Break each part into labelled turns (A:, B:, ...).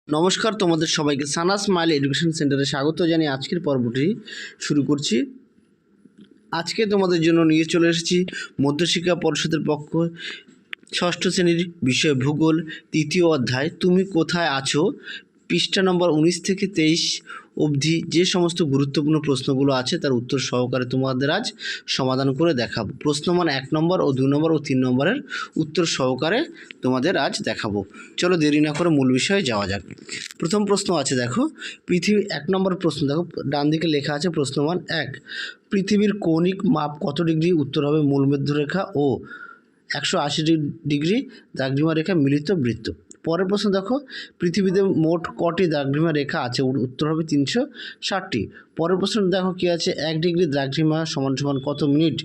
A: নমস্কার, তোমাদের সবাইকে সানা স্মাইল এডুকেশন সেন্টারে স্বাগত জানিয়ে আজকের পর্বটি শুরু করছি। আজকে তোমাদের জন্য নিয়ে চলে এসেছি মধ্যশিক্ষা পর্ষদের পক্ষ ষষ্ঠ শ্রেণীর বিষয় ভূগোল তৃতীয় অধ্যায় তুমি কোথায় আছো পৃষ্ঠা নম্বর 19 থেকে 23 অবধি যে সমস্ত গুরুত্বপূর্ণ প্রশ্নগুলো আছে তার উত্তর সহকারে তোমাদের আজ সমাধান করে দেখাবো। প্রশ্নমান 1 নম্বর ও 2 নম্বর ও 3 নম্বরের উত্তর সহকারে তোমাদের আজ দেখাবো। চলো দেরি না করে মূল বিষয়ে যাওয়া যাক। প্রথম প্রশ্ন আছে, দেখো পৃথিবী 1 নম্বর প্রশ্ন, দেখো ডান দিকে লেখা আছে প্রশ্নমান 1, পৃথিবীর কৌণিক মাপ কত ডিগ্রি? উত্তর হবে মূলমধ্যরেখা ও 180 ডিগ্রি দ্রাঘিমা রেখা মিলিত বৃত্ত। পরের প্রশ্ন দেখো পৃথিবীতে মোট কটি দ্রাঘিমা রেখা আছে? উত্তর হবে 360টি। পরের প্রশ্ন দেখো কি আছে, 1 ডিগ্রি দ্রাঘিমা সমান সমান কত মিনিট?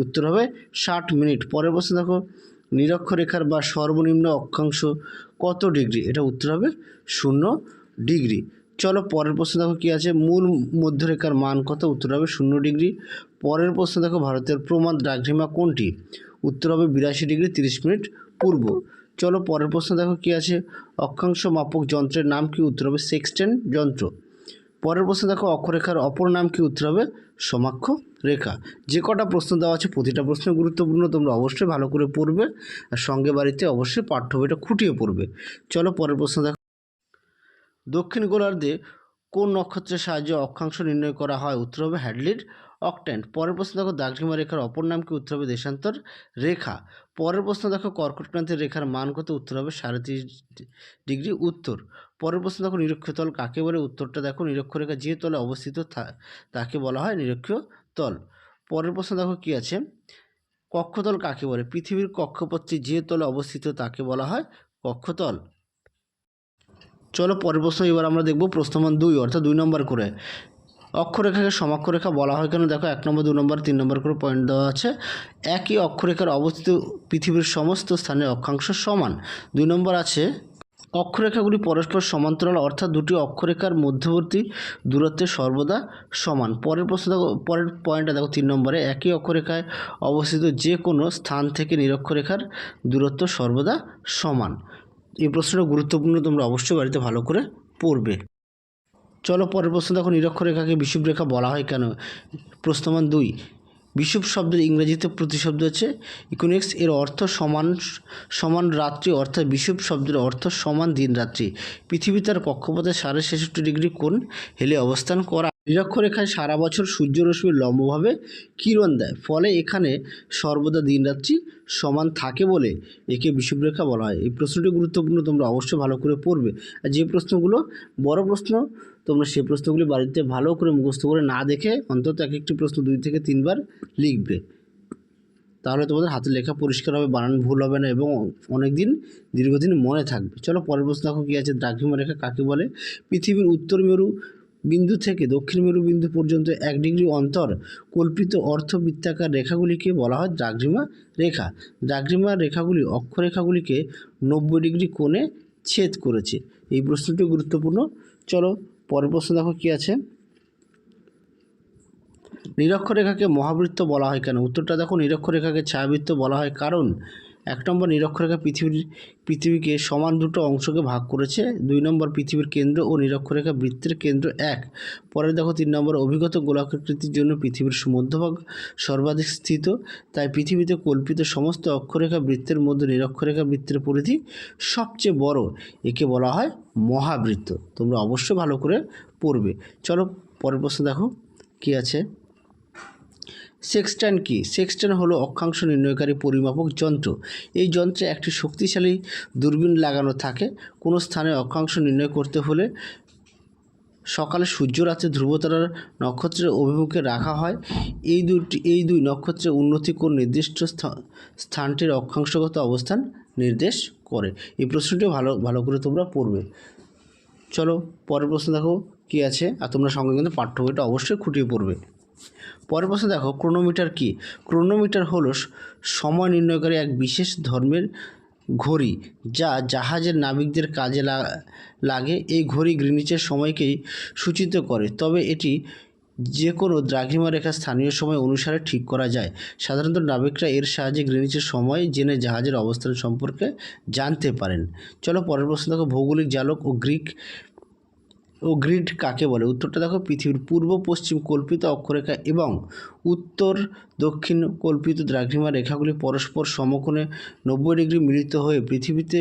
A: উত্তর হবে 60 মিনিট। পরের প্রশ্ন দেখো নিরক্ষরেখার বা সর্বনিম্ন অক্ষাংশ কত ডিগ্রি? এটা উত্তর হবে 0 ডিগ্রি। চলো পরের প্রশ্ন দেখো কি আছে, মূল মধ্যরেখার মান কত? উত্তর হবে 0 ডিগ্রি। পরের প্রশ্ন দেখো ভারতের প্রমাণ দ্রাঘিমা কোনটি? উত্তর হবে 82 ডিগ্রি 30 মিনিট পূর্ব। চলো পরের প্রশ্ন দেখো কি আছে, অক্ষাংশ মাপক যন্ত্রের নাম কি? উত্তর হবে সেক্সটেন্ট যন্ত্র। পরের প্রশ্ন দেখো অক্ষরেখার অপর নাম কি? উত্তর হবে সমাক্ষ রেখা। যে কটা প্রশ্ন দেওয়া আছে প্রতিটা প্রশ্ন গুরুত্বপূর্ণ, তোমরা অবশ্যই ভালো করে পড়বে আর সঙ্গে বাড়িতে অবশ্যই পাঠ্য বইটা খুঁটিয়ে পড়বে। চলো পরের প্রশ্ন দেখো, দক্ষিণ গোলার্ধে কোন নক্ষত্রের সাহায্যে অক্ষাংশ নির্ণয় করা হয়? উত্তর হবে হ্যাডলির অক্ট্যান্ট। পরের প্রশ্ন দেখো দ্রাঘিমা রেখার অপর নাম কি? উত্তর হবে দেশান্তর রেখা। পরের প্রশ্ন দেখো কর্কটক্রান্তির রেখার মান কত? উত্তর হবে 37.5 ডিগ্রি উত্তর। পরের প্রশ্ন দেখো নিরক্ষতল কাকে বলে? উত্তরটা দেখো নিরক্ষরেখা যে তলে অবস্থিত তাকে বলা হয় নিরক্ষীয় তল। পরের প্রশ্ন দেখো কি আছে, কক্ষতল কাকে বলে? পৃথিবীর কক্ষপথটি যে তলে অবস্থিত তাকে বলা হয় কক্ষতল। চলো পরের প্রশ্ন এবার আমরা দেখব প্রশ্নমান 2 অর্থাৎ 2 নম্বর করে। অক্ষরেখাকে সমাক্ষরেখা বলা হয় কেন? দেখো 1 নম্বর 2 নম্বর 3 নম্বর করে পয়েন্ট দেওয়া আছে। একই অক্ষরেখার অবস্থিত পৃথিবীর সমস্ত স্থানে অক্ষাংশ সমান। 2 নম্বর আছে অক্ষরেখাগুলি পরস্পর সমান্তরাল অর্থাৎ দুটি অক্ষরেখার মধ্যবর্তী দূরত্বে সর্বদা সমান। পরের প্রশ্ন দেখো, পরের পয়েন্টটা দেখো 3 নম্বরে, একই অক্ষরেখায় অবস্থিত যে কোনো স্থান থেকে নিরক্ষরেখার দূরত্ব সর্বদা সমান। এই প্রশ্নটা গুরুত্বপূর্ণ, তোমরা অবশ্যই বাড়িতে ভালো করে পড়বে। চলো পরের প্রশ্ন দেখো নিরক্ষরেখাকে বিষুবরেখা বলা হয় কেন? প্রশ্নমান 2, বিষুব শব্দের ইংরেজিতে প্রতিশব্দ হচ্ছে ইকুইনক্স, এর অর্থ সমান সমান রাত্রি অর্থাৎ বিষুব শব্দের অর্থ সমান দিন রাত্রি। পৃথিবী তার কক্ষপথে 66.5 ডিগ্রি কোণ হেলে অবস্থান করা। নিরক্ষরেখায় সারা বছর সূর্যরশ্মি লম্বভাবে কিরণ দেয়, ফলে এখানে সর্বদা দিনরাত্রি সমান থাকে বলে একে বিষুবরেখা বলা হয়। এই প্রশ্নটি গুরুত্বপূর্ণ, তোমরা অবশ্যই ভালো করে পড়বে। আর যে প্রশ্নগুলো বড় প্রশ্ন তোমরা সেই প্রশ্নগুলি বাড়িতে ভালো করে মুখস্থ করে না দেখে অন্তত এক একটি প্রশ্ন 2 থেকে 3 বার লিখবে, তাহলে তোমাদের হাতের লেখা পরিষ্কার হবে, বানান ভুল হবে না এবং অনেক দিন দীর্ঘদিন মনে থাকবে। চলো পরের প্রশ্ন দেখো কি আছে, দ্রাঘিমা রেখা কাকে বলে? পৃথিবীর উত্তর মেরু বিন্দু থেকে দক্ষিণ মেরু বিন্দু পর্যন্ত 1 ডিগ্রি অন্তর কল্পিত অর্ধবৃত্তাকার রেখাগুলিকে বলা হয় দ্রাঘিমা রেখা। দ্রাঘিমা রেখাগুলি অক্ষরেখাগুলিকে 90 ডিগ্রি কোণে ছেদ করেছে। এই প্রশ্নটি গুরুত্বপূর্ণ। চলো পরের প্রশ্ন দেখো কি আছে, নিরক্ষরেখাকে মহাবৃত্ত বলা হয় কেন? উত্তরটা দেখো নিরক্ষরেখাকে ছায়াবৃত্ত বলা হয় কারণ 1 নম্বর নিরক্ষরেখা পৃথিবীকে সমান দুটো অংশকে ভাগ করেছে। 2 নম্বর পৃথিবীর কেন্দ্র ও নিরক্ষরেখা বৃত্তের কেন্দ্র এক। পরে দেখো 3 নম্বর অভিগত গোলাকৃতির জন্য পৃথিবীর মধ্যভাগ সর্বাধিক স্থিত, তাই পৃথিবীতে কল্পিত সমস্ত অক্ষরেখা বৃত্তের মধ্যে নিরক্ষরেখা বৃত্তের পরিধি সবচেয়ে বড়, একে বলা হয় মহাবৃত্ত। তোমরা অবশ্যই ভালো করে পড়বে। চলো পরের প্রশ্ন দেখো কি আছে, সেক্সট্যান্ট কি? সেক্সট্যান্ট হলো অক্ষাংশ নির্ণয়কারী পরিমাপক যন্ত্র। এই যন্ত্রে একটি শক্তিশালী দূরবীন লাগানো থাকে। কোনো স্থানে অক্ষাংশ নির্ণয় করতে হলে সকালে সূর্য, রাতে ধ্রুবতারার নক্ষত্রের অভিমুখে রাখা হয়। এই দুই নক্ষত্রের উন্নতি কোণ নির্দিষ্ট স্থানটির অক্ষাংশগত অবস্থান নির্দেশ করে। এই প্রশ্নটি ভালো করে তোমরা পড়বে। চলো পরের প্রশ্ন দেখো কি আছে, আর তোমরা সঙ্গে কিন্তু পাঠ্য বইটা অবশ্যই খুঁটিয়ে পড়বে। পরের প্রশ্ন দেখো ক্রোনোমিটার কি? ক্রোনোমিটার হলো সময় নির্ণয়কারী এক বিশেষ ধর্মের ঘড়ি যা জাহাজের নাবিকদের কাজে লাগে। এই ঘড়ি গ্রিনিচের সময়কেই সূচিত করে, তবে এটি যে কোনো দ্রাঘিমা রেখা স্থানীয় সময় অনুসারে ঠিক করা যায়। সাধারণত নাবিকরা এর সাহায্যে গ্রিনিচের সময় জেনে জাহাজের অবস্থান সম্পর্কে জানতে পারেন। চলো পরের প্রশ্ন দেখো, ভৌগোলিক জালক ও গ্রিড কাকে বলে? উত্তরটা দেখো, পৃথিবীর পূর্ব পশ্চিম কল্পিত অক্ষরেখা এবং উত্তর দক্ষিণ কল্পিত দ্রাঘিমা রেখাগুলি পরস্পর সমকোণে 90 ডিগ্রি মিলিত হয়ে পৃথিবীতে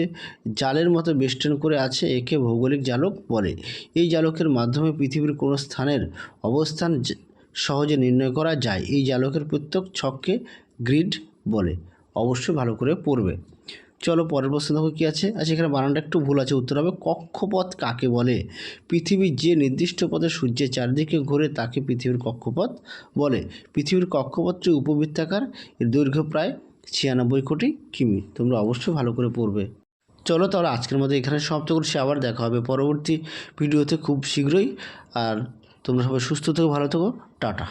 A: জালের মতো বেষ্টন করে আছে, একে ভৌগোলিক জালক বলে। এই জালকের মাধ্যমে পৃথিবীর কোনো স্থানের অবস্থান সহজে নির্ণয় করা যায়। এই জালকের প্রত্যেক ছককে গ্রিড বলে। অবশ্যই ভালো করে পড়বে। চলো পরের প্রশ্ন দেখো কী আছে। আচ্ছা, এখানে বানানটা একটু ভুল আছে, উত্তর হবে কক্ষপথ কাকে বলে? পৃথিবী যে নির্দিষ্ট পথে সূর্যের চারদিকে ঘোরে তাকে পৃথিবীর কক্ষপথ বলে। পৃথিবীর কক্ষপথটি উপবৃত্তাকার, এর দৈর্ঘ্য প্রায় 96 কোটি কিমি। তোমরা অবশ্যই ভালো করে পড়বে। চলো তাহলে আজকের মতো এখানে সমাপ্ত করছি, আবার দেখা হবে পরবর্তী ভিডিওতে খুব শীঘ্রই। আর তোমরা সবাই সুস্থ থেকো, ভালো থেকো, টাটা।